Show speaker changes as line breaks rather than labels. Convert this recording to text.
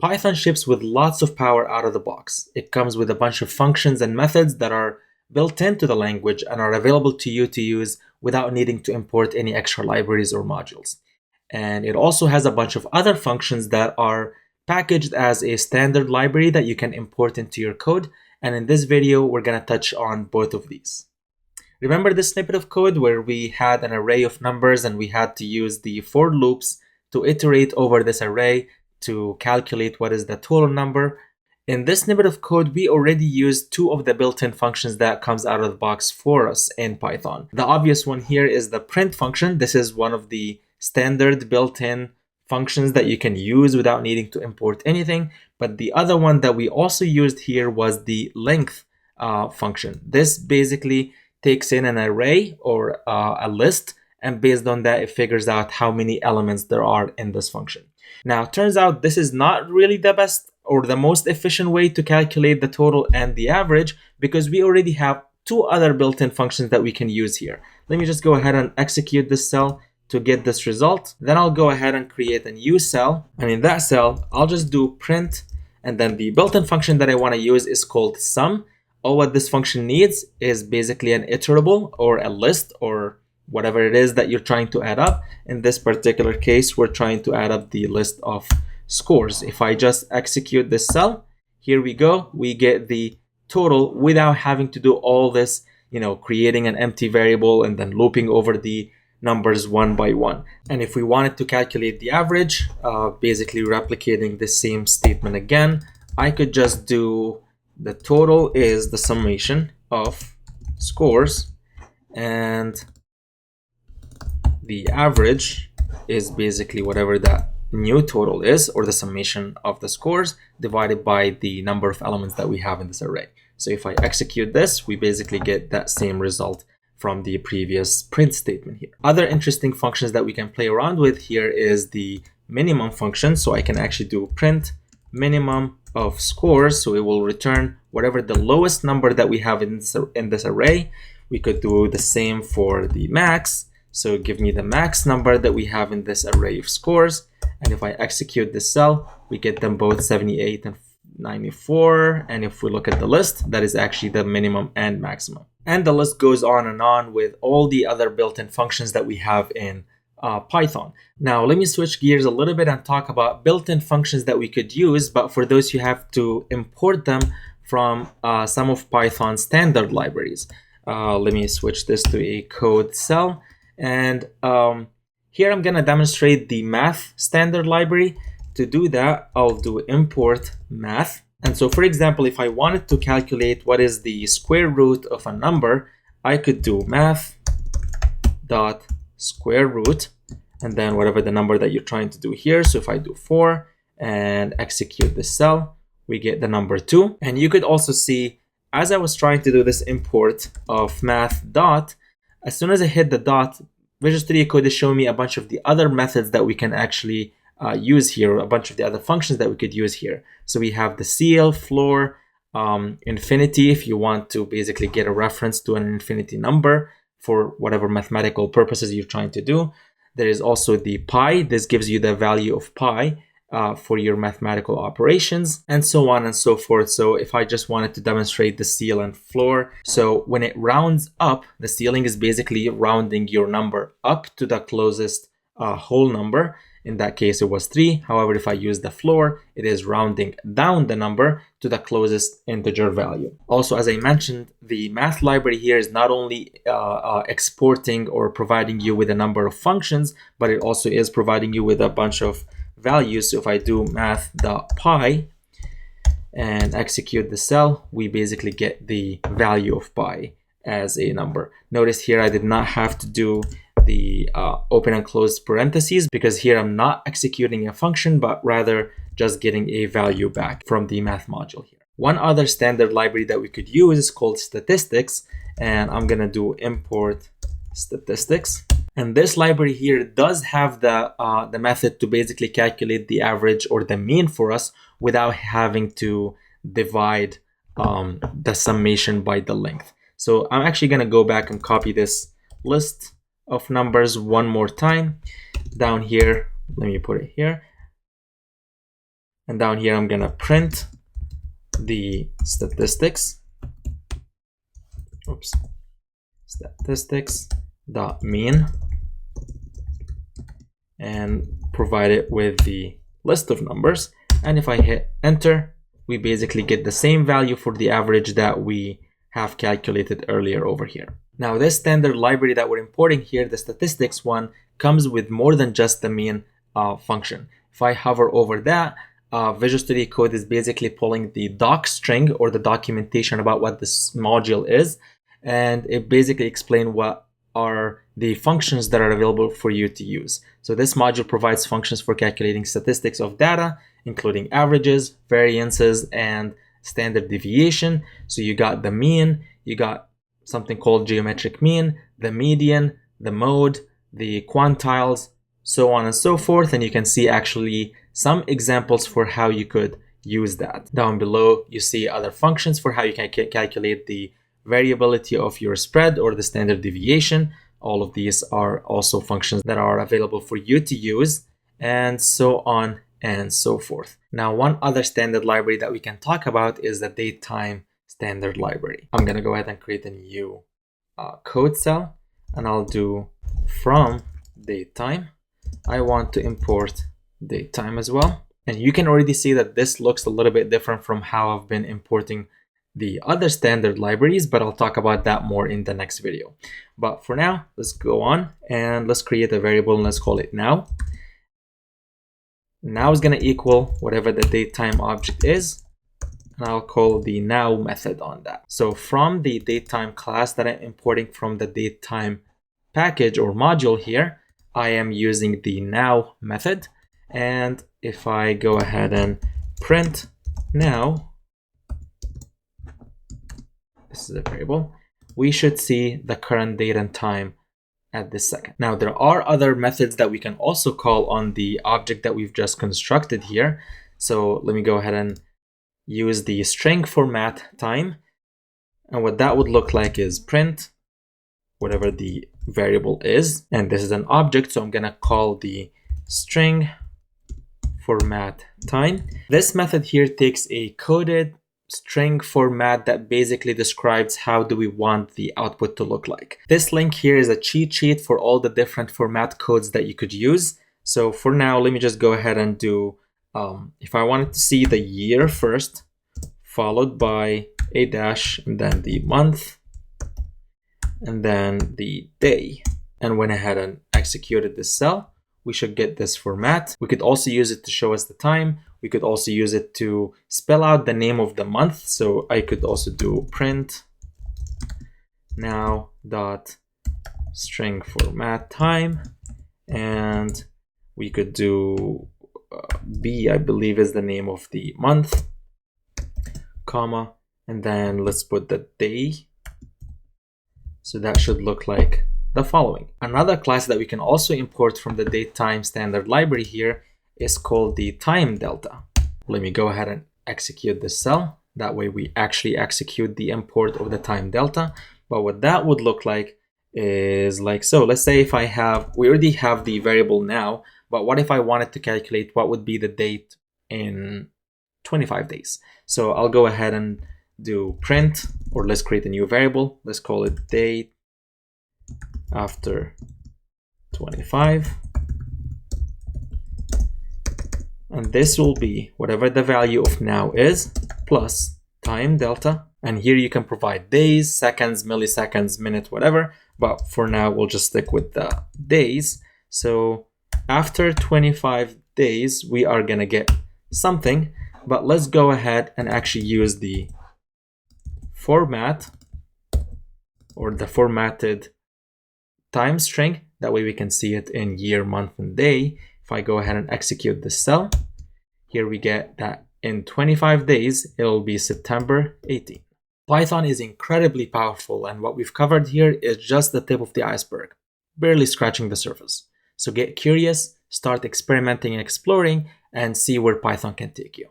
Python ships with lots of power out of the box. It comes with a bunch of functions and methods that are built into the language and are available to you to use without needing to import any extra libraries or modules. And it also has a bunch of other functions that are packaged as a standard library that you can import into your code. And in this video, we're going to touch on both of these. Remember this snippet of code where we had an array of numbers and we had to use the for loops to iterate over this array to calculate what is the total number? In this snippet of code, we already used two of the built-in functions that comes out of the box for us in Python. The obvious one here is the print function. This is one of the standard built-in functions that you can use without needing to import anything. But the other one that we also used here was the length function. This basically takes in an array or a list, and based on that, it figures out how many elements there are in this function. Now, it turns out this is not really the best or the most efficient way to calculate the total and the average, because we already have two other built-in functions that we can use here. Let me just go ahead and execute this cell to get this result. Then I'll go ahead and create a new cell. And in that cell, I'll just do print. And then the built-in function that I want to use is called sum. All what this function needs is basically an iterable or a list or whatever it is that you're trying to add up. In this particular case, we're trying to add up the list of scores. If I just execute this cell, here we go, we get the total without having to do all this, creating an empty variable and then looping over the numbers one by one. And if we wanted to calculate the average, basically replicating the same statement again, I could just do the total is the summation of scores, and the average is basically whatever that new total is, or the summation of the scores divided by the number of elements that we have in this array. So if I execute this, we basically get that same result from the previous print statement here. Other interesting functions that we can play around with here is the minimum function. So I can actually do print minimum of scores. So it will return whatever the lowest number that we have in this array. We could do the same for the max. So give me the max number that we have in this array of scores. And if I execute this cell, we get them both 78 and 94. And if we look at the list, that is actually the minimum and maximum. And the list goes on and on with all the other built-in functions that we have in Python. Now, let me switch gears a little bit and talk about built-in functions that we could use, but for those you have to import them from some of Python's standard libraries. Let me switch this to a code cell. And here I'm going to demonstrate the math standard library. To do that, I'll do import math. And so, for example, if I wanted to calculate what is the square root of a number, I could do math dot square root, and then whatever the number that you're trying to do here. So if I do 4 and execute this cell, we get the number 2. And you could also see, as I was trying to do this import of math dot, as soon as I hit the dot, Visual Studio Code is showing me a bunch of the other methods that we can actually use here, a bunch of the other functions that we could use here. So we have the ceil, floor, infinity, if you want to basically get a reference to an infinity number for whatever mathematical purposes you're trying to do. There is also the pi. This gives you the value of pi for your mathematical operations, and so on and so forth. So if I just wanted to demonstrate the ceil and floor, so when it rounds up, the ceiling is basically rounding your number up to the closest whole number. In that case, it was 3. However, if I use the floor, it is rounding down the number to the closest integer value. Also, as I mentioned, the math library here is not only exporting or providing you with a number of functions, but it also is providing you with a bunch of values. So if I do math.pi and execute the cell, we basically get the value of pi as a number. Notice here I did not have to do the open and close parentheses, because here I'm not executing a function, but rather just getting a value back from the math module here. One other standard library that we could use is called statistics, and I'm gonna do import statistics. And this library here does have the method to basically calculate the average or the mean for us without having to divide the summation by the length. So I'm actually gonna go back and copy this list of numbers one more time down here. Let me put it here. And down here, I'm gonna print the statistics. Oops. Statistics dot mean, and provide it with the list of numbers. And if I hit enter, we basically get the same value for the average that we have calculated earlier over here. Now, this standard library that we're importing here, the statistics one, comes with more than just the mean function. If I hover over that, Visual Studio Code is basically pulling the doc string or the documentation about what this module is, and it basically explains what are the functions that are available for you to use. So this module provides functions for calculating statistics of data, including averages, variances, and standard deviation. So you got the mean, you got something called geometric mean, the median, the mode, the quantiles, so on and so forth. And you can see actually some examples for how you could use that. Down below, you see other functions for how you can calculate the variability of your spread or the standard deviation. All of these are also functions that are available for you to use, and so on and so forth. Now, one other standard library that we can talk about is the datetime standard library. I'm gonna go ahead and create a new code cell, and I'll do from datetime. I want to import datetime as well. And you can already see that this looks a little bit different from how I've been importing the other standard libraries, but I'll talk about that more in the next video. But for now, let's go on and let's create a variable and let's call it now. Now is going to equal whatever the datetime object is, and I'll call the now method on that. So from the datetime class that I'm importing from the datetime package or module here, I am using the now method. And if I go ahead and print now, this is a variable, we should see the current date and time at this second. Now, there are other methods that we can also call on the object that we've just constructed here. So let me go ahead and use the string format time. And what that would look like is print whatever the variable is. And this is an object, so I'm gonna call the string format time. This method here takes a coded string format that basically describes how do we want the output to look like. This link here is a cheat sheet for all the different format codes that you could use. So for now, let me just go ahead and do, if I wanted to see the year first, followed by a dash, and then the month, and then the day, and went ahead and executed this cell, we should get this format. We could also use it to show us the time. We could also use it to spell out the name of the month. So I could also do print now dot string format time, and we could do B, I believe is the name of the month, comma, and then let's put the day. So that should look like the following. Another class that we can also import from the datetime standard library here is called the time delta. Let me go ahead and execute this cell. That way we actually execute the import of the time delta. But what that would look like is like so. Let's say if we already have the variable now, but what if I wanted to calculate what would be the date in 25 days? So I'll go ahead and do print, or let's create a new variable. Let's call it date after 25. And this will be whatever the value of now is plus time delta. And here you can provide days, seconds, milliseconds, minute, whatever. But for now, we'll just stick with the days. So after 25 days, we are going to get something. But let's go ahead and actually use the format or the formatted time string. That way we can see it in year, month, and day. If I go ahead and execute this cell, here we get that in 25 days, it'll be September 18. Python is incredibly powerful, and what we've covered here is just the tip of the iceberg, barely scratching the surface. So get curious, start experimenting and exploring, and see where Python can take you.